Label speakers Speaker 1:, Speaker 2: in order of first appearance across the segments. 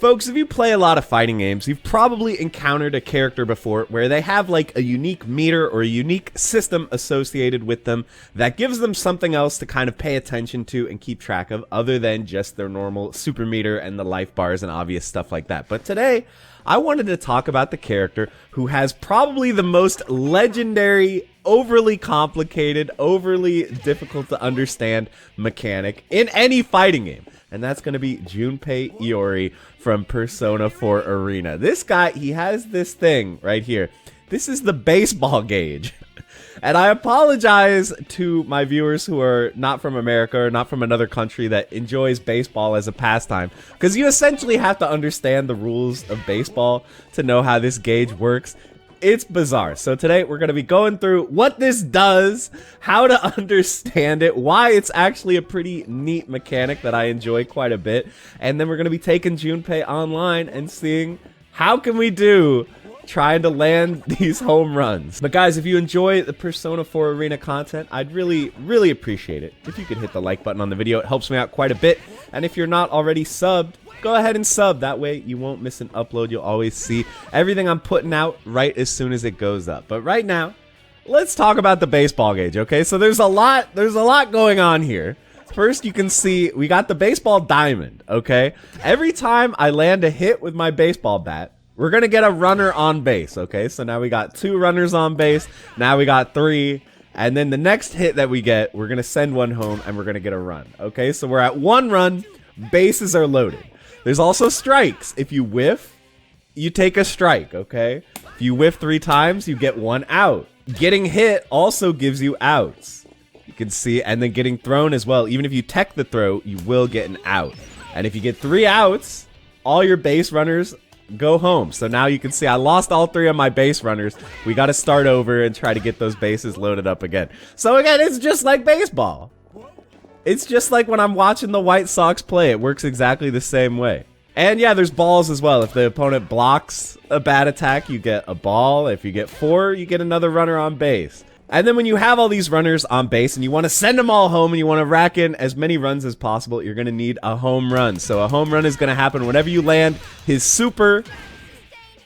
Speaker 1: Folks, if you play a lot of fighting games, you've probably encountered a character before where they have like a unique meter or a unique system associated with them that gives them something else to kind of pay attention to and keep track of other than just their normal super meter and the life bars and obvious stuff like that. But today, I wanted to talk about the character who has probably the most legendary, overly complicated, overly difficult to understand mechanic in any fighting game. And that's going to be Junpei Iori from Persona 4 Arena. This guy, he has this thing right here. This is the baseball gauge. And I apologize to my viewers who are not from America or not from another country that enjoys baseball as a pastime, because you essentially have to understand the rules of baseball to know how this gauge works. It's bizarre. So today we're going to be going through what this does, how to understand it, why it's actually a pretty neat mechanic that I enjoy quite a bit, and then we're going to be taking Junpei online and seeing how can we do trying to land these home runs. But guys, if you enjoy the Persona 4 Arena content, I'd really appreciate it if you could hit the like button on the video. It helps me out quite a bit. And if you're not already subbed, go ahead and sub. That way you won't miss an upload. You'll always see everything I'm putting out right as soon as it goes up. But right now, let's talk about the baseball gauge, okay? So there's a lot going on here. First, you can see we got the baseball diamond, okay? Every time I land a hit with my baseball bat, we're going to get a runner on base, okay? So now we got 2 runners on base. Now we got 3. And then the next hit that we get, we're going to send one home and we're going to get a run, okay? So we're at 1 run. Bases are loaded. There's also strikes. If you whiff, you take a strike, okay? If you whiff 3 times, you get 1 out. Getting hit also gives you outs. You can see, and then getting thrown as well. Even if you tech the throw, you will get an out. And if you get 3 outs, all your base runners go home. So now you can see I lost all 3 of my base runners. We got to start over and try to get those bases loaded up again. So again, it's just like baseball. It's just like when I'm watching the White Sox play. It works exactly the same way. And yeah, there's balls as well. If the opponent blocks a bad attack, you get a ball. If you get 4, you get another runner on base. And then when you have all these runners on base and you want to send them all home and you want to rack in as many runs as possible, you're going to need a home run. So a home run is going to happen whenever you land his super.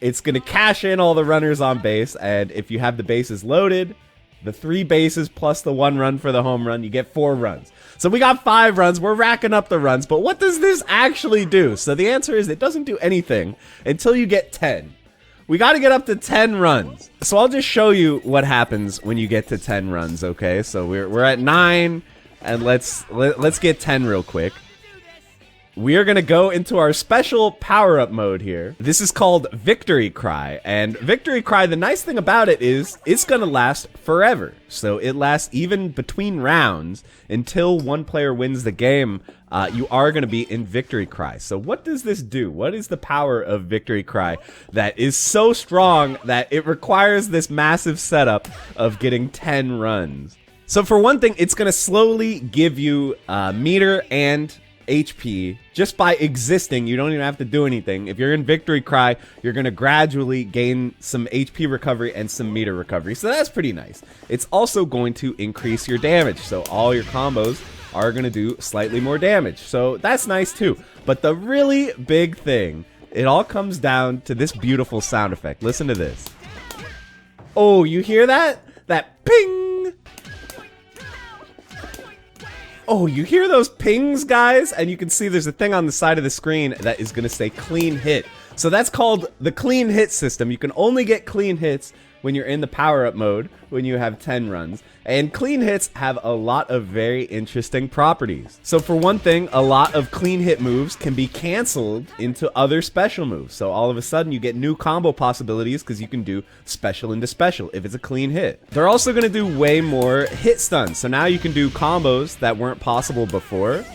Speaker 1: It's going to cash in all the runners on base. And if you have the bases loaded, the 3 bases plus the 1 run for the home run, you get 4 runs. So we got 5 runs. We're racking up the runs. But what does this actually do? So the answer is it doesn't do anything until you get 10. We got to get up to 10 runs. So I'll just show you what happens when you get to 10 runs, okay? So we're at 9, and let's get 10 real quick. We are going to go into our special power-up mode here. This is called Victory Cry. And Victory Cry, the nice thing about it is it's going to last forever. So it lasts even between rounds until one player wins the game. You are going to be in Victory Cry. So what does this do? What is the power of Victory Cry that is so strong that it requires this massive setup of getting 10 runs? So for one thing, it's going to slowly give you meter and HP just by existing. You don't even have to do anything. If you're in Victory Cry, you're going to gradually gain some HP recovery and some meter recovery. So that's pretty nice. It's also going to increase your damage. So all your combos are going to do slightly more damage. So that's nice too. But the really big thing, it all comes down to this beautiful sound effect. Listen to this. Oh, you hear that? That ping! Oh, you hear those pings, guys? And you can see there's a thing on the side of the screen that is going to say clean hit. So that's called the clean hit system. You can only get clean hits when you're in the power-up mode, when you have 10 runs. And clean hits have a lot of very interesting properties. So for one thing, a lot of clean hit moves can be canceled into other special moves. So all of a sudden you get new combo possibilities because you can do special into special if it's a clean hit. They're also going to do way more hit stuns. So now you can do combos that weren't possible before.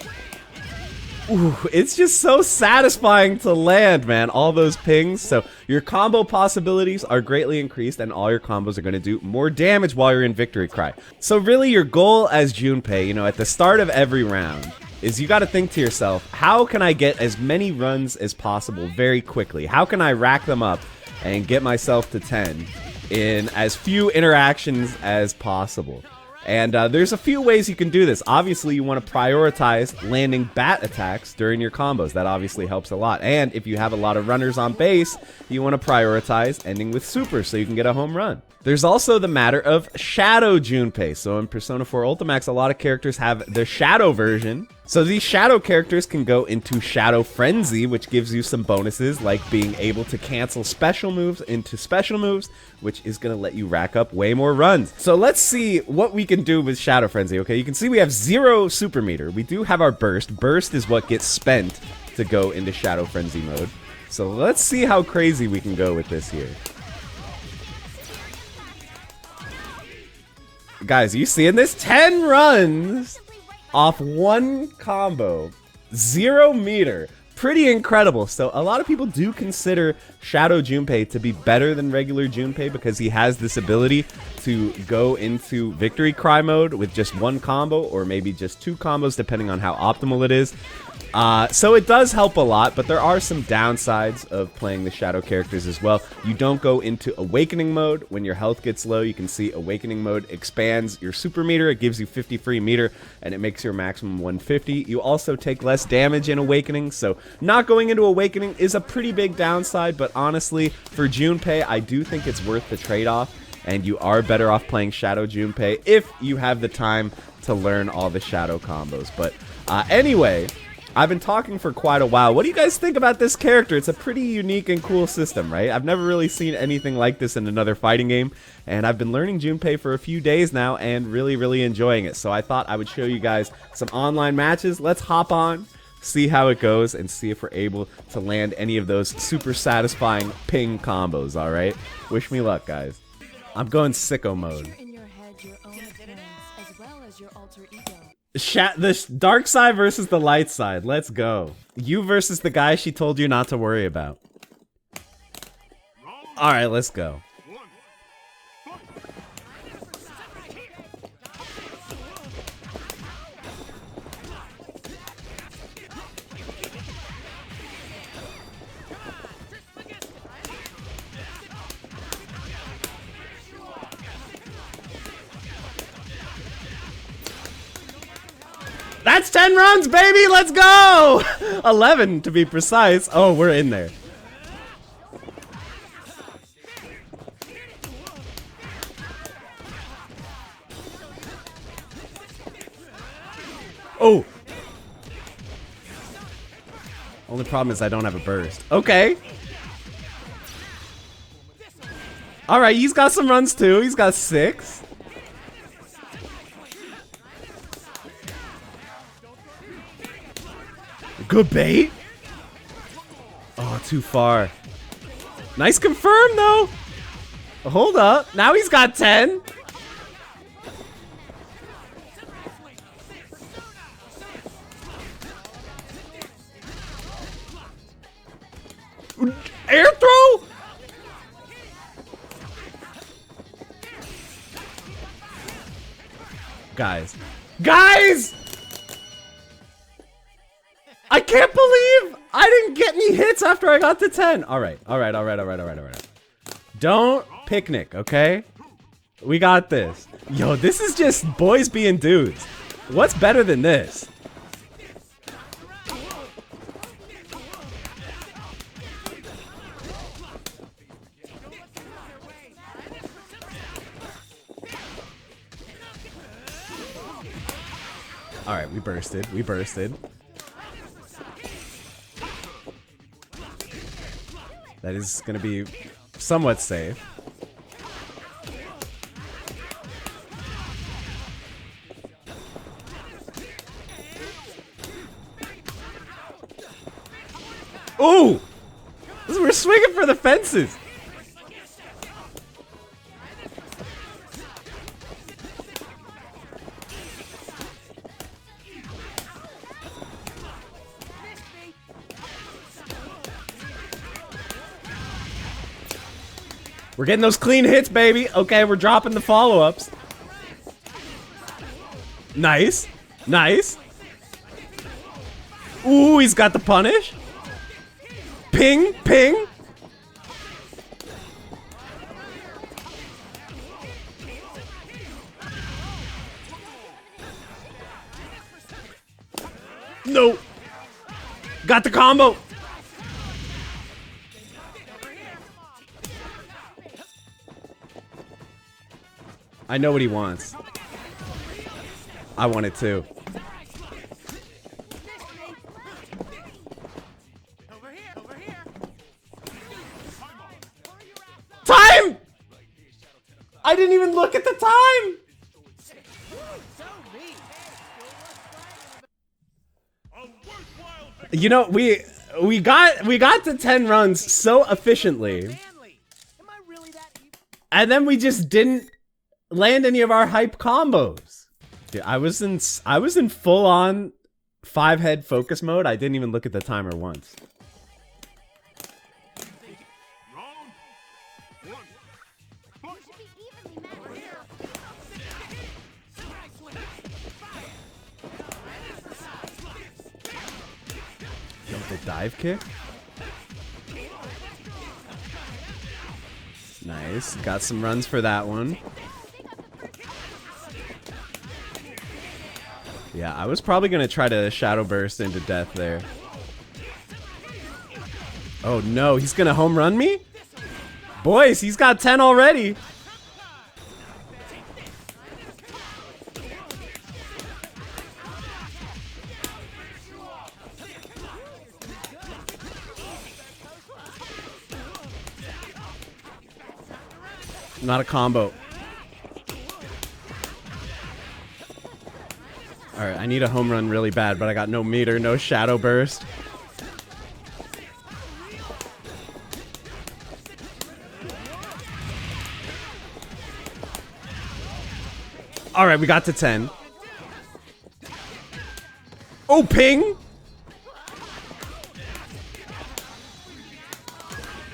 Speaker 1: Ooh, it's just so satisfying to land, man, all those pings. So your combo possibilities are greatly increased and all your combos are going to do more damage while you're in Victory Cry. So really your goal as Junpei, you know, at the start of every round is you got to think to yourself, how can I get as many runs as possible very quickly? How can I rack them up and get myself to 10 in as few interactions as possible? And there's a few ways you can do this. Obviously, you want to prioritize landing bat attacks during your combos. That obviously helps a lot. And if you have a lot of runners on base, you want to prioritize ending with super so you can get a home run. There's also the matter of Shadow Junpei. So in Persona 4 Ultimax, a lot of characters have the Shadow version. So these Shadow characters can go into Shadow Frenzy, which gives you some bonuses, like being able to cancel special moves into special moves, which is going to let you rack up way more runs. So let's see what we can do with Shadow Frenzy. Okay, you can see we have 0 super meter. We do have our burst. Burst is what gets spent to go into Shadow Frenzy mode. So let's see how crazy we can go with this here. Guys, are you seeing this? 10 runs off 1 combo. 0 meter. Pretty incredible. So a lot of people do consider Shadow Junpei to be better than regular Junpei because he has this ability to go into Victory Cry mode with just 1 combo or maybe just 2 combos depending on how optimal it is. So it does help a lot, but there are some downsides of playing the Shadow characters as well. You don't go into Awakening mode when your health gets low. You can see Awakening mode expands your super meter. It gives you 50 free meter, and it makes your maximum 150. You also take less damage in Awakening, so not going into Awakening is a pretty big downside, but honestly, for Junpei, I do think it's worth the trade-off, and you are better off playing Shadow Junpei if you have the time to learn all the Shadow combos. But anyway, I've been talking for quite a while. What do you guys think about this character? It's a pretty unique and cool system, right? I've never really seen anything like this in another fighting game, and I've been learning Junpei for a few days now and really enjoying it. So I thought I would show you guys some online matches. Let's hop on, see how it goes, and see if we're able to land any of those super satisfying ping combos, all right? Wish me luck, guys. I'm going sicko mode. The dark side versus the light side. Let's go. You versus the guy she told you not to worry about. Alright, let's go. That's 10 runs, baby! Let's go! 11 to be precise. Oh, we're in there. Oh! Only problem is I don't have a burst. Okay. Alright, he's got some runs too. He's got 6. Good bait. Oh, too far. Nice confirm, though. Hold up. Now he's got 10. Air throw? Guys. Guys! I can't believe I didn't get any hits after I got to 10. All right. Don't picnic, okay? We got this. Yo, this is just boys being dudes. What's better than this? All right, we bursted. That is going to be somewhat safe. Ooh! We're swinging for the fences. We're getting those clean hits, baby. Okay, we're dropping the follow-ups. Nice. Ooh, he's got the punish. Ping. Got the combo. I know what he wants. I want it too. Time! I didn't even look at the time! You know, we got to 10 runs so efficiently. And then we just didn't land any of our hype combos. Dude, I was in full on 5-head focus mode. I didn't even look at the timer once. The dive kick. Nice. Got some runs for that one. Yeah, I was probably gonna try to shadow burst into death there. Oh no, he's gonna home run me? Boys, he's got 10 already. Not a combo. Alright, I need a home run really bad, but I got no meter, no shadow burst. Alright, we got to 10. Oh, ping!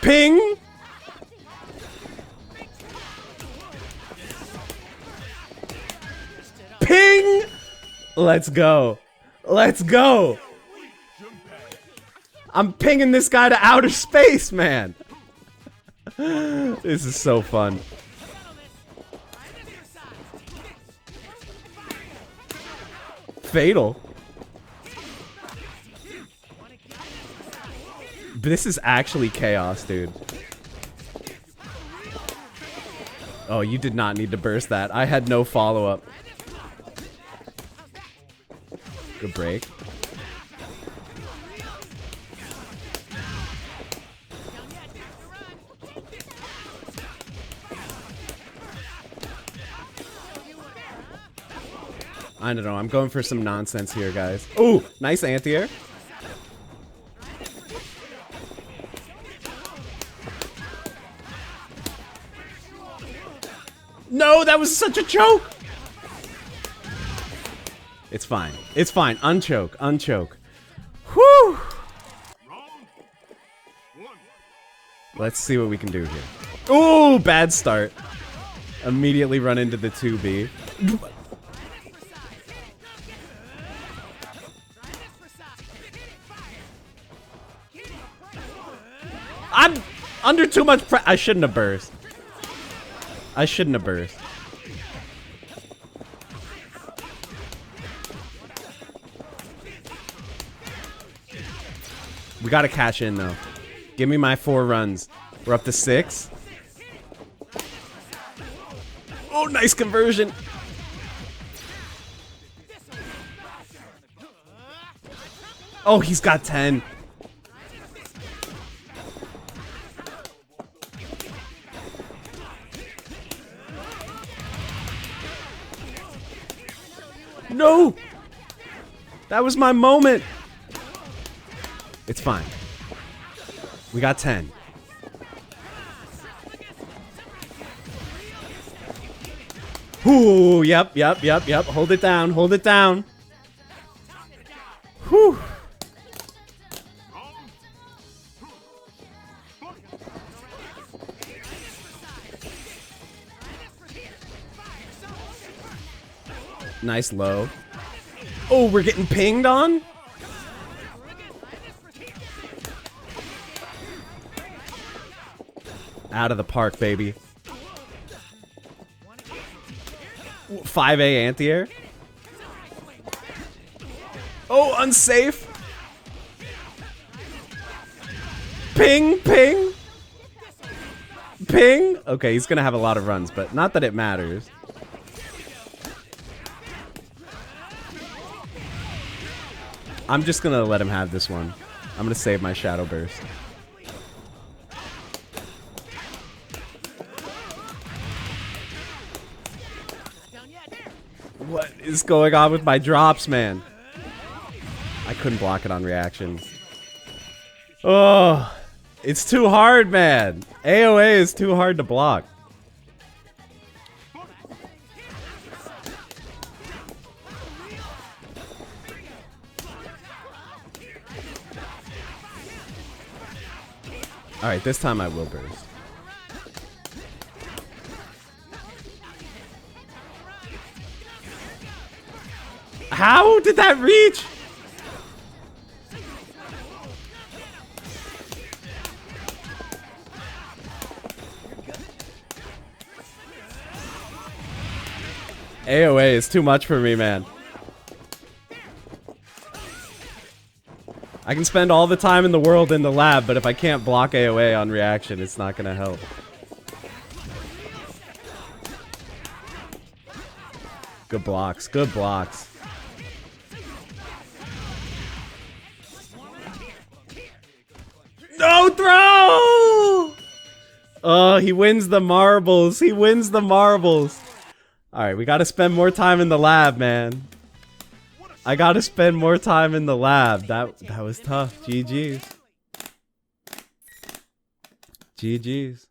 Speaker 1: Ping! Ping! Let's go. Let's go. I'm pinging this guy to outer space, man. This is so fun. Fatal. This is actually chaos, dude. Oh, you did not need to burst that. I had no follow-up. Good break. I don't know. I'm going for some nonsense here, guys. Ooh, nice anti-air. No, that was such a choke. It's fine. It's fine. Unchoke. Unchoke. Whew. Let's see what we can do here. Ooh, bad start. Immediately run into the 2B. I'm under too much I shouldn't have burst. I shouldn't have burst. We gotta cash in, though. Give me my 4 runs. We're up to 6. Oh, nice conversion. Oh, he's got 10. No! That was my moment. It's fine. We got 10. Ooh, yep. Hold it down, hold it down. Whew. Nice low. Oh, we're getting pinged on? Out of the park, baby. 5A anti-air. Oh, unsafe. Ping, ping. Ping. Okay, he's gonna have a lot of runs, but not that it matters. I'm just gonna let him have this one. I'm gonna save my Shadow Burst. What is going on with my drops, man? I couldn't block it on reaction. Oh, it's too hard, man. AOA is too hard to block. Alright, this time I will burst. How did that reach? AOA is too much for me, man. I can spend all the time in the world in the lab, but if I can't block AOA on reaction, it's not gonna help. Good blocks, good blocks. No throw! Oh, he wins the marbles. He wins the marbles. Alright, we gotta spend more time in the lab, man. I gotta spend more time in the lab. That was tough. GG's. GG's.